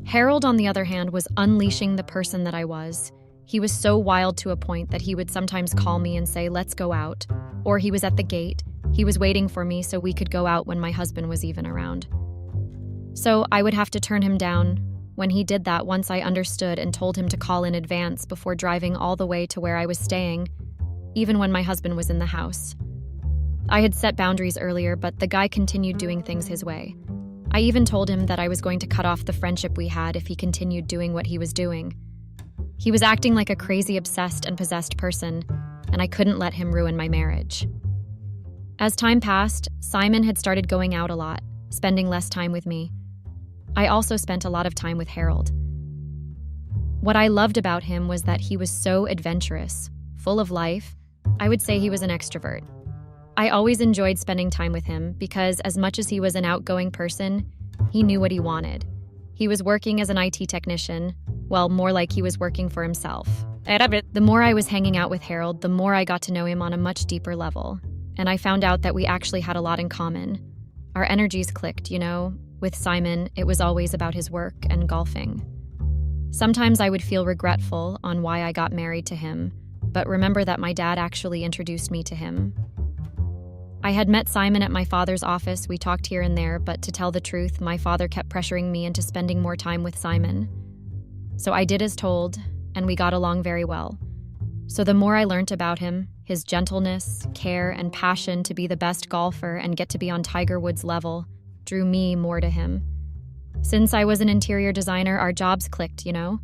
[SPEAKER 3] Harold, on the other hand, was unleashing the person that I was. He was so wild to a point that he would sometimes call me and say, "Let's go out." Or he was at the gate. He was waiting for me so we could go out when my husband was even around. So I would have to turn him down, When he did that, once I understood and told him to call in advance before driving all the way to where I was staying, even when my husband was in the house. I had set boundaries earlier, but the guy continued doing things his way. I even told him that I was going to cut off the friendship we had if he continued doing what he was doing. He was acting like a crazy, obsessed, and possessed person, and I couldn't let him ruin my marriage. As time passed, Simon had started going out a lot, spending less time with me. I also spent a lot of time with Harold. What I loved about him was that he was so adventurous, full of life. I would say he was an extrovert. I always enjoyed spending time with him because, as much as he was an outgoing person, he knew what he wanted. He was working as an IT technician, well, more like he was working for himself. The more I was hanging out with Harold, the more I got to know him on a much deeper level, and I found out that we actually had a lot in common. Our energies clicked, you know. With Simon, it was always about his work and golfing. Sometimes I would feel regretful on why I got married to him, but remember that my dad actually introduced me to him. I had met Simon at my father's office. We talked here and there, but to tell the truth, my father kept pressuring me into spending more time with Simon. So I did as told, and we got along very well. So the more I learned about him, his gentleness, care, and passion to be the best golfer and get to be on Tiger Woods' level, drew me more to him. Since I was an interior designer, our jobs clicked, you know?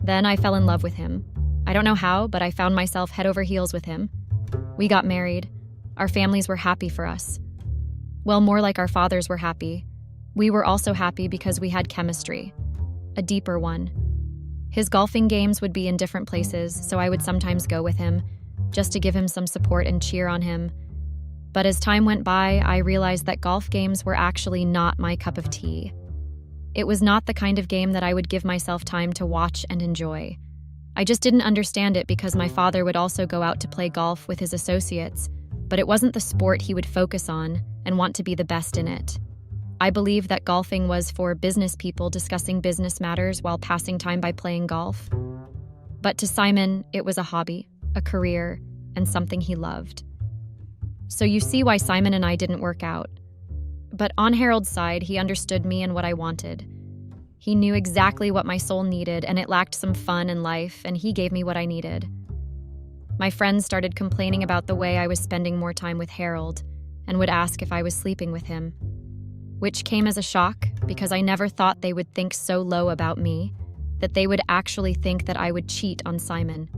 [SPEAKER 3] Then I fell in love with him. I don't know how, but I found myself head over heels with him. We got married. Our families were happy for us. Well, more like our fathers were happy. We were also happy because we had chemistry, a deeper one. His golfing games would be in different places, so I would sometimes go with him, just to give him some support and cheer on him. But as time went by, I realized that golf games were actually not my cup of tea. It was not the kind of game that I would give myself time to watch and enjoy. I just didn't understand it because my father would also go out to play golf with his associates, but it wasn't the sport he would focus on and want to be the best in it. I believed that golfing was for business people discussing business matters while passing time by playing golf. But to Simon, it was a hobby, a career, and something he loved. So you see why Simon and I didn't work out. But on Harold's side, he understood me and what I wanted. He knew exactly what my soul needed, and it lacked some fun and life, and he gave me what I needed. My friends started complaining about the way I was spending more time with Harold and would ask if I was sleeping with him, which came as a shock because I never thought they would think so low about me, that they would actually think that I would cheat on Simon.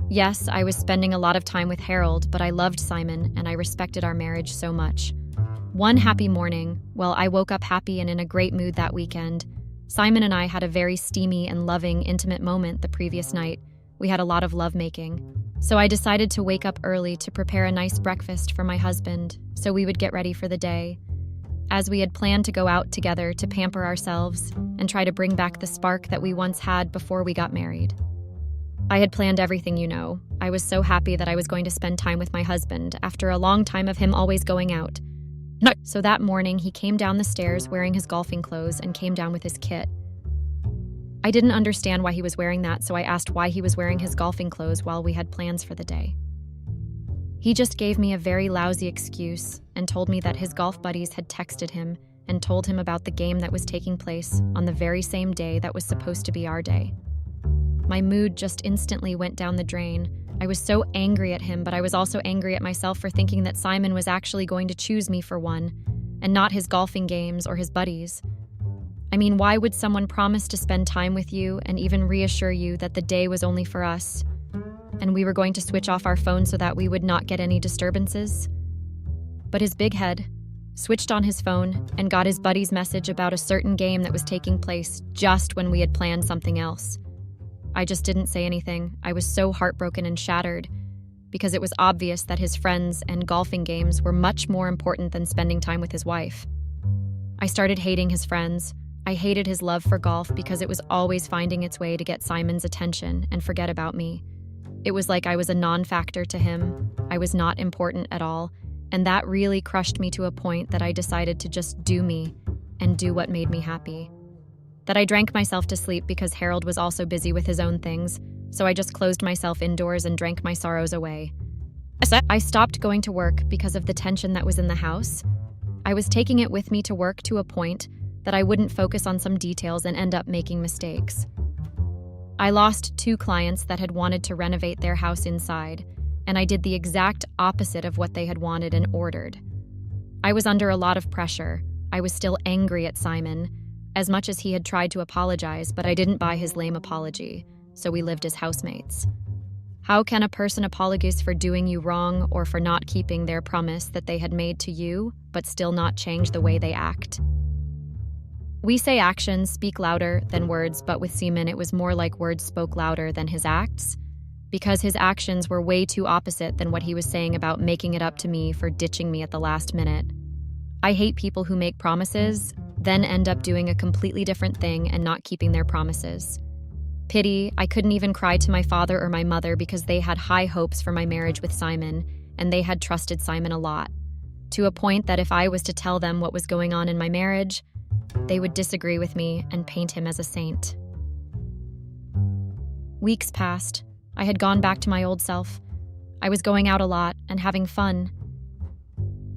[SPEAKER 3] Yes, I was spending a lot of time with Harold, but I loved Simon and I respected our marriage so much. One happy morning, well, I woke up happy and in a great mood that weekend. Simon and I had a very steamy and loving, intimate moment the previous night. We had a lot of lovemaking. So I decided to wake up early to prepare a nice breakfast for my husband, so we would get ready for the day. As we had planned to go out together to pamper ourselves and try to bring back the spark that we once had before we got married. I had planned everything, you know. I was so happy that I was going to spend time with my husband after a long time of him always going out. No. So that morning, he came down the stairs wearing his golfing clothes and came down with his kit. I didn't understand why he was wearing that, so I asked why he was wearing his golfing clothes while we had plans for the day. He just gave me a very lousy excuse and told me that his golf buddies had texted him and told him about the game that was taking place on the very same day that was supposed to be our day. My mood just instantly went down the drain. I was so angry at him, but I was also angry at myself for thinking that Simon was actually going to choose me for one, and not his golfing games or his buddies. I mean, why would someone promise to spend time with you and even reassure you that the day was only for us, and we were going to switch off our phone so that we would not get any disturbances? But his big head switched on his phone and got his buddy's message about a certain game that was taking place just when we had planned something else. I just didn't say anything. I was so heartbroken and shattered because it was obvious that his friends and golfing games were much more important than spending time with his wife. I started hating his friends. I hated his love for golf because it was always finding its way to get Simon's attention and forget about me. It was like I was a non-factor to him. I was not important at all, and that really crushed me to a point that I decided to just do me and do what made me happy. That I drank myself to sleep because Harold was also busy with his own things, so I just closed myself indoors and drank my sorrows away. I stopped going to work because of the tension that was in the house. I was taking it with me to work to a point, that I wouldn't focus on some details and end up making mistakes. I lost 2 clients that had wanted to renovate their house inside, and I did the exact opposite of what they had wanted and ordered. I was under a lot of pressure. I was still angry at Simon, as much as he had tried to apologize, but I didn't buy his lame apology, so we lived as housemates. How can a person apologize for doing you wrong or for not keeping their promise that they had made to you, but still not change the way they act? We say actions speak louder than words, but with Simon it was more like words spoke louder than his acts, because his actions were way too opposite than what he was saying about making it up to me for ditching me at the last minute. I hate people who make promises, then end up doing a completely different thing and not keeping their promises. Pity, I couldn't even cry to my father or my mother because they had high hopes for my marriage with Simon, and they had trusted Simon a lot, to a point that if I was to tell them what was going on in my marriage, they would disagree with me and paint him as a saint. Weeks passed. I had gone back to my old self. I was going out a lot and having fun.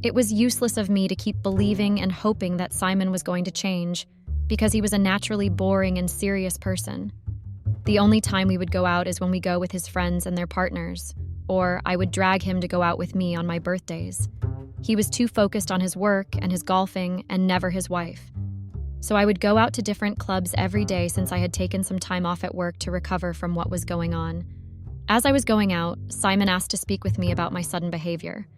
[SPEAKER 3] It was useless of me to keep believing and hoping that Simon was going to change, because he was a naturally boring and serious person. The only time we would go out is when we go with his friends and their partners, or I would drag him to go out with me on my birthdays. He was too focused on his work and his golfing and never his wife. So I would go out to different clubs every day since I had taken some time off at work to recover from what was going on. As I was going out, Simon asked to speak with me about my sudden behavior.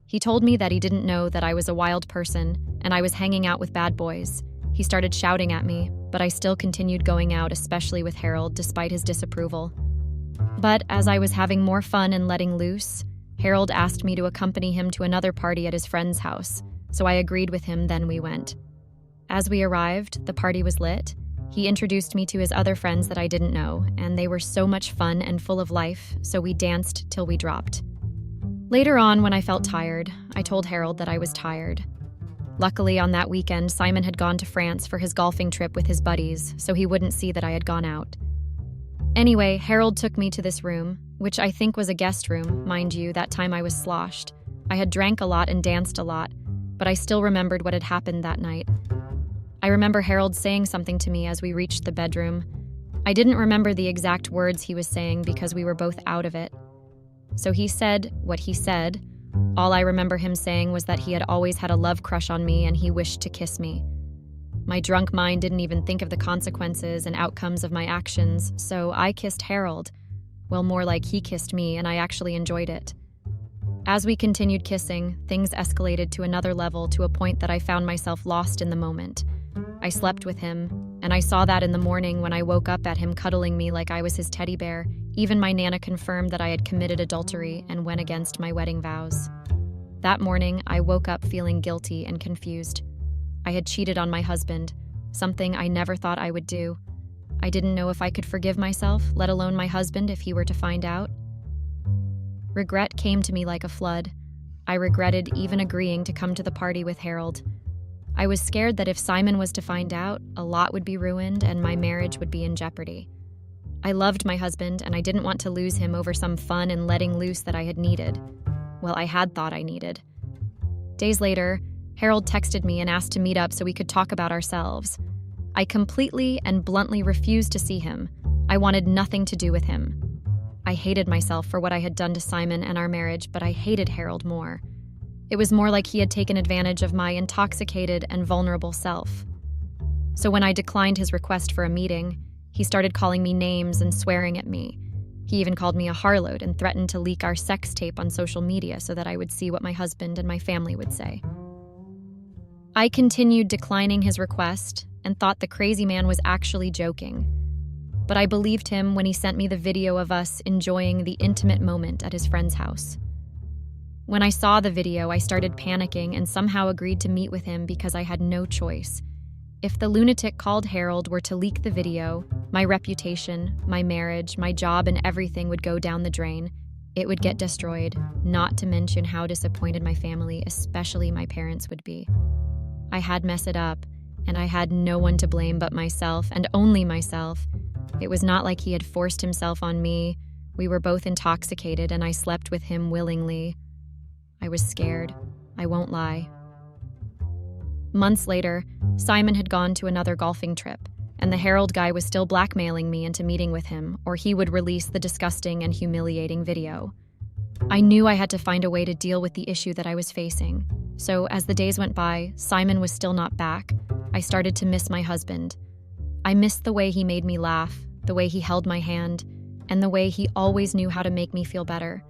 [SPEAKER 3] He told me that he didn't know that I was a wild person and I was hanging out with bad boys. He started shouting at me, but I still continued going out, especially with Harold, despite his disapproval. But as I was having more fun and letting loose, Harold asked me to accompany him to another party at his friend's house, so I agreed with him, then we went. As we arrived, the party was lit. He introduced me to his other friends that I didn't know, and they were so much fun and full of life, so we danced till we dropped. Later on, when I felt tired, I told Harold that I was tired. Luckily, on that weekend, Simon had gone to France for his golfing trip with his buddies, so he wouldn't see that I had gone out. Anyway, Harold took me to this room, which I think was a guest room, mind you, that time I was sloshed. I had drank a lot and danced a lot, but I still remembered what had happened that night. I remember Harold saying something to me as we reached the bedroom. I didn't remember the exact words he was saying because we were both out of it. So he said what he said. All I remember him saying was that he had always had a love crush on me and he wished to kiss me. My drunk mind didn't even think of the consequences and outcomes of my actions, so I kissed Harold. Well, more like he kissed me, and I actually enjoyed it. As we continued kissing, things escalated to another level, to a point that I found myself lost in the moment. I slept with him, and I saw that in the morning when I woke up at him cuddling me like I was his teddy bear. Even my Nana confirmed that I had committed adultery and went against my wedding vows. That morning, I woke up feeling guilty and confused. I had cheated on my husband, something I never thought I would do. I didn't know if I could forgive myself, let alone my husband, if he were to find out. Regret came to me like a flood. I regretted even agreeing to come to the party with Harold. I was scared that if Simon was to find out, a lot would be ruined and my marriage would be in jeopardy. I loved my husband, and I didn't want to lose him over some fun and letting loose that I had needed. Well, I had thought I needed. Days later, Harold texted me and asked to meet up so we could talk about ourselves. I completely and bluntly refused to see him. I wanted nothing to do with him. I hated myself for what I had done to Simon and our marriage, but I hated Harold more. It was more like he had taken advantage of my intoxicated and vulnerable self. So when I declined his request for a meeting, he started calling me names and swearing at me. He even called me a harlot and threatened to leak our sex tape on social media so that I would see what my husband and my family would say. I continued declining his request and thought the crazy man was actually joking. But I believed him when he sent me the video of us enjoying the intimate moment at his friend's house. When I saw the video, I started panicking and somehow agreed to meet with him because I had no choice. If the lunatic called Harold were to leak the video, my reputation, my marriage, my job, and everything would go down the drain. It would get destroyed, not to mention how disappointed my family, especially my parents, would be. I had messed it up, and I had no one to blame but myself, and only myself. It was not like he had forced himself on me. We were both intoxicated, and I slept with him willingly. I was scared. I won't lie. Months later, Simon had gone to another golfing trip, and the Harold guy was still blackmailing me into meeting with him, or he would release the disgusting and humiliating video. I knew I had to find a way to deal with the issue that I was facing. So as the days went by, Simon was still not back. I started to miss my husband. I missed the way he made me laugh, the way he held my hand, and the way he always knew how to make me feel better.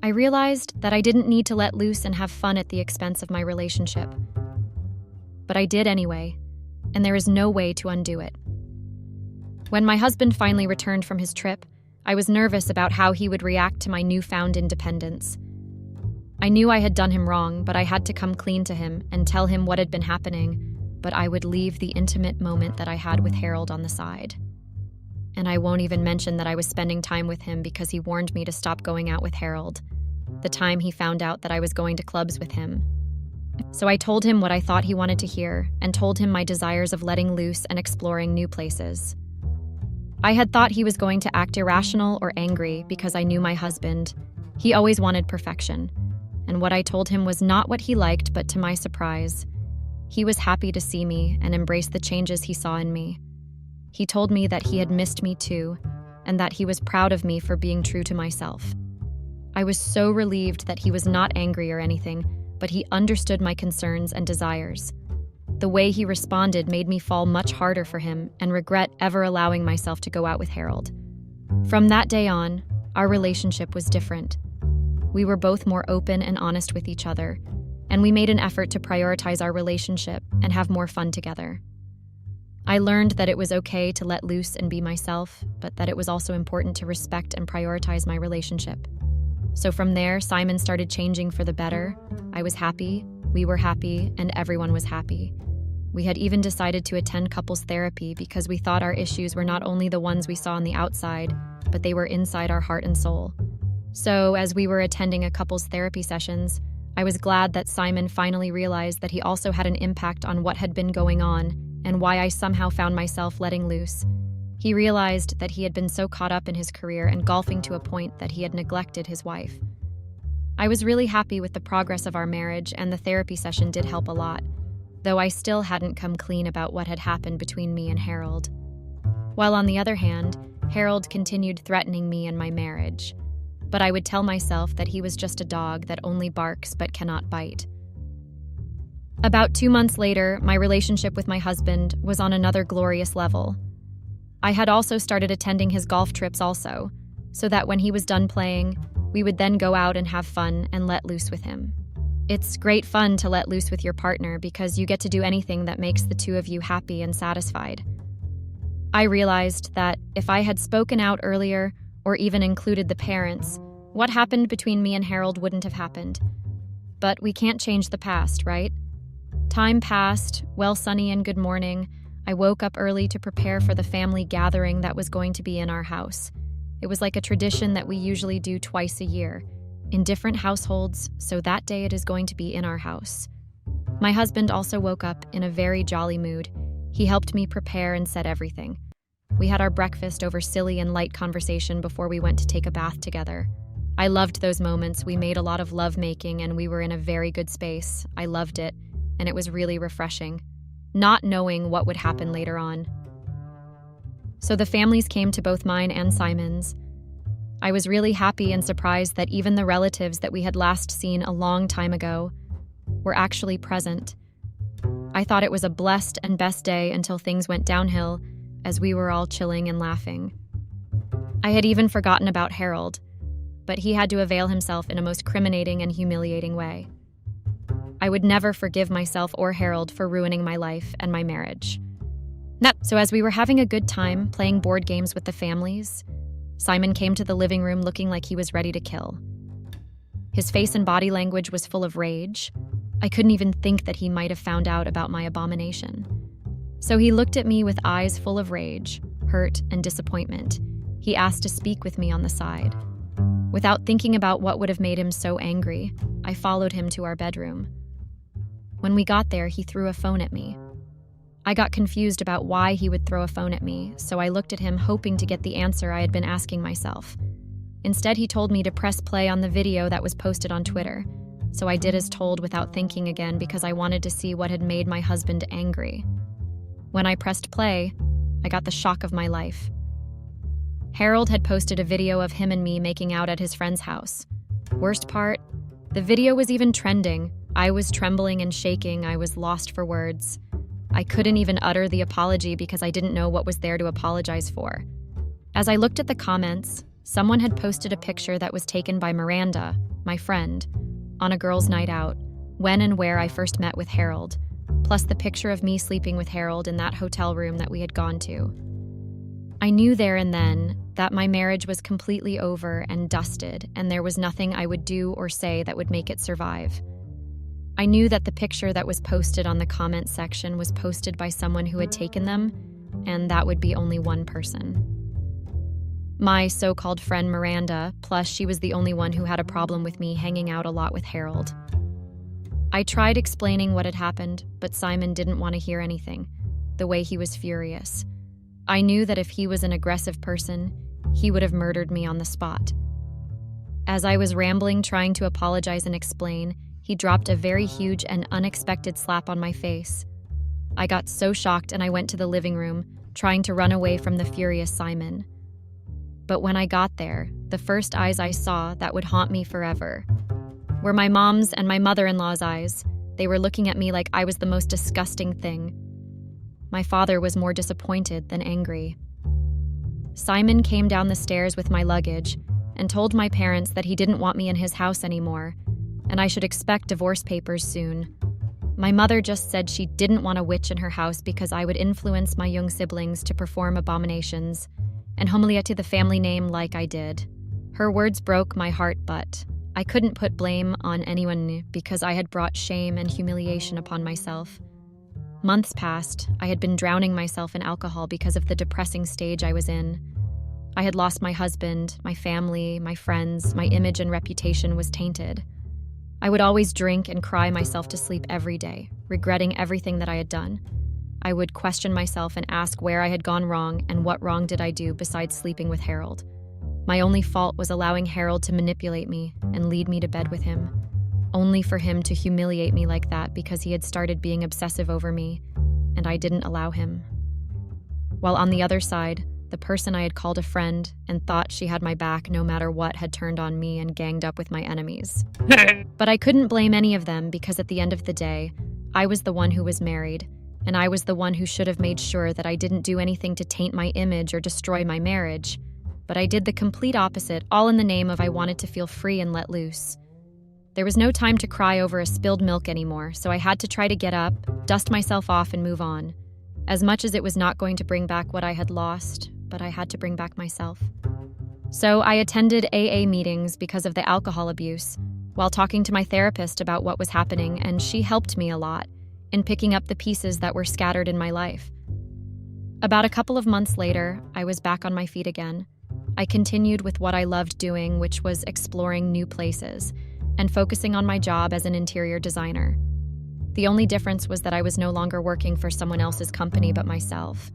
[SPEAKER 3] I realized that I didn't need to let loose and have fun at the expense of my relationship. But I did anyway, and there is no way to undo it. When my husband finally returned from his trip, I was nervous about how he would react to my newfound independence. I knew I had done him wrong, but I had to come clean to him and tell him what had been happening, but I would leave the intimate moment that I had with Harold on the side. And I won't even mention that I was spending time with him because he warned me to stop going out with Harold, the time he found out that I was going to clubs with him. So I told him what I thought he wanted to hear and told him my desires of letting loose and exploring new places. I had thought he was going to act irrational or angry because I knew my husband. He always wanted perfection, and what I told him was not what he liked, but to my surprise, he was happy to see me and embrace the changes he saw in me. He told me that he had missed me too, and that he was proud of me for being true to myself. I was so relieved that he was not angry or anything, but he understood my concerns and desires. The way he responded made me fall much harder for him and regret ever allowing myself to go out with Harold. From that day on, our relationship was different. We were both more open and honest with each other, and we made an effort to prioritize our relationship and have more fun together. I learned that it was okay to let loose and be myself, but that it was also important to respect and prioritize my relationship. So from there, Simon started changing for the better. I was happy, we were happy, and everyone was happy. We had even decided to attend couples therapy because we thought our issues were not only the ones we saw on the outside, but they were inside our heart and soul. So as we were attending a couples therapy sessions, I was glad that Simon finally realized that he also had an impact on what had been going on and why I somehow found myself letting loose. He realized that he had been so caught up in his career and golfing to a point that he had neglected his wife. I was really happy with the progress of our marriage, and the therapy session did help a lot, though I still hadn't come clean about what had happened between me and Harold. While on the other hand, Harold continued threatening me and my marriage. But I would tell myself that he was just a dog that only barks but cannot bite. About 2 months later, my relationship with my husband was on another glorious level. I had also started attending his golf trips also, so that when he was done playing, we would then go out and have fun and let loose with him. It's great fun to let loose with your partner because you get to do anything that makes the two of you happy and satisfied. I realized that if I had spoken out earlier or even included the parents, what happened between me and Harold wouldn't have happened. But we can't change the past, right? Time passed, well, sunny and good morning. I woke up early to prepare for the family gathering that was going to be in our house. It was like a tradition that we usually do twice a year, in different households, so that day it is going to be in our house. My husband also woke up in a very jolly mood. He helped me prepare and set everything. We had our breakfast over silly and light conversation before we went to take a bath together. I loved those moments. We made a lot of lovemaking and we were in a very good space. I loved it, and it was really refreshing, not knowing what would happen later on. So the families came to both mine and Simon's. I was really happy and surprised that even the relatives that we had last seen a long time ago were actually present. I thought it was a blessed and best day until things went downhill as we were all chilling and laughing. I had even forgotten about Harold, but he had to avail himself in a most criminating and humiliating way. I would never forgive myself or Harold for ruining my life and my marriage. So as we were having a good time playing board games with the families, Simon came to the living room looking like he was ready to kill. His face and body language was full of rage. I couldn't even think that he might have found out about my abomination. So he looked at me with eyes full of rage, hurt, and disappointment. He asked to speak with me on the side. Without thinking about what would have made him so angry, I followed him to our bedroom. When we got there, he threw a phone at me. I got confused about why he would throw a phone at me, so I looked at him hoping to get the answer I had been asking myself. Instead, he told me to press play on the video that was posted on Twitter. so I did as told without thinking again because I wanted to see what had made my husband angry. When I pressed play, I got the shock of my life. Harold had posted a video of him and me making out at his friend's house. Worst part, the video was even trending. I was trembling and shaking. I was lost for words. I couldn't even utter the apology because I didn't know what was there to apologize for. As I looked at the comments, someone had posted a picture that was taken by Miranda, my friend, on a girls' night out, when and where I first met with Harold, plus the picture of me sleeping with Harold in that hotel room that we had gone to. I knew there and then that my marriage was completely over and dusted, and there was nothing I would do or say that would make it survive. I knew that the picture that was posted on the comment section was posted by someone who had taken them, and that would be only one person. My so-called friend Miranda, plus she was the only one who had a problem with me hanging out a lot with Harold. I tried explaining what had happened, but Simon didn't want to hear anything, the way he was furious. I knew that if he was an aggressive person, he would have murdered me on the spot. As I was rambling, trying to apologize and explain, he dropped a very huge and unexpected slap on my face. I got so shocked and I went to the living room, trying to run away from the furious Simon. But when I got there, the first eyes I saw that would haunt me forever were my mom's and my mother-in-law's eyes. They were looking at me like I was the most disgusting thing. My father was more disappointed than angry. Simon came down the stairs with my luggage and told my parents that he didn't want me in his house anymore, and I should expect divorce papers soon. My mother just said she didn't want a witch in her house because I would influence my young siblings to perform abominations and humiliate the family name like I did. Her words broke my heart, but I couldn't put blame on anyone because I had brought shame and humiliation upon myself. Months passed. I had been drowning myself in alcohol because of the depressing stage I was in. I had lost my husband, my family, my friends, my image and reputation was tainted. I would always drink and cry myself to sleep every day, regretting everything that I had done. I would question myself and ask where I had gone wrong and what wrong did I do besides sleeping with Harold. My only fault was allowing Harold to manipulate me and lead me to bed with him, only for him to humiliate me like that because he had started being obsessive over me, and I didn't allow him. While on the other side, the person I had called a friend and thought she had my back no matter what had turned on me and ganged up with my enemies. But I couldn't blame any of them because at the end of the day, I was the one who was married, and I was the one who should have made sure that I didn't do anything to taint my image or destroy my marriage. But I did the complete opposite, all in the name of I wanted to feel free and let loose. There was no time to cry over a spilled milk anymore, so I had to try to get up, dust myself off, and move on. As much as it was not going to bring back what I had lost, but I had to bring back myself. So I attended AA meetings because of the alcohol abuse, while talking to my therapist about what was happening, and she helped me a lot in picking up the pieces that were scattered in my life. About a couple of months later, I was back on my feet again. I continued with what I loved doing, which was exploring new places and focusing on my job as an interior designer. The only difference was that I was no longer working for someone else's company but myself.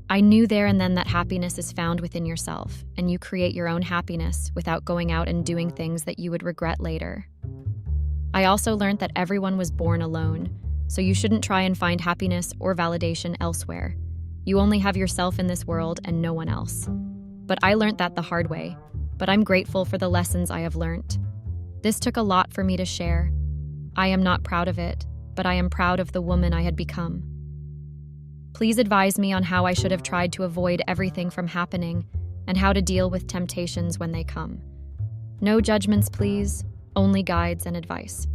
[SPEAKER 3] I knew there and then that happiness is found within yourself, and you create your own happiness without going out and doing things that you would regret later. I also learned that everyone was born alone, so you shouldn't try and find happiness or validation elsewhere. You only have yourself in this world and no one else. But I learned that the hard way, but I'm grateful for the lessons I have learned. This took a lot for me to share. I am not proud of it, but I am proud of the woman I had become. Please advise me on how I should have tried to avoid everything from happening and how to deal with temptations when they come. No judgments, please, only guides and advice.